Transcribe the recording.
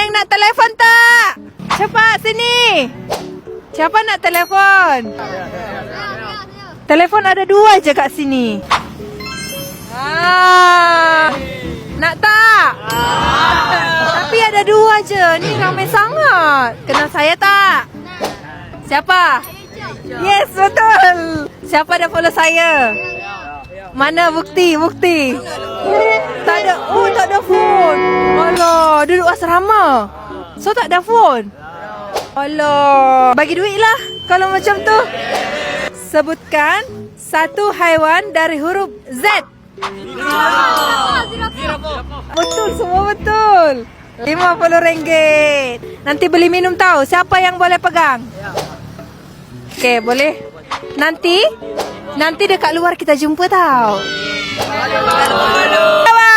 yang nak telefon tak? Cepat sini. Siapa nak telefon? Telefon ada 2 je kat sini. Nak tak? Tapi ada 2 je. Ni ramai sangat. Kenal saya tak? Siapa? Yes, betul. Siapa dah follow saya? Mana bukti? Tak ada. Oh, tak ada phone. Alah, duduk asrama. So tak ada phone. Alah, bagi duit lah kalau macam tu. Sebutkan satu haiwan dari huruf Z. Betul, semua betul. RM50. Nanti beli minum tahu. Siapa yang boleh pegang? Okey, boleh. Nanti dekat luar kita jumpa tau. Bye.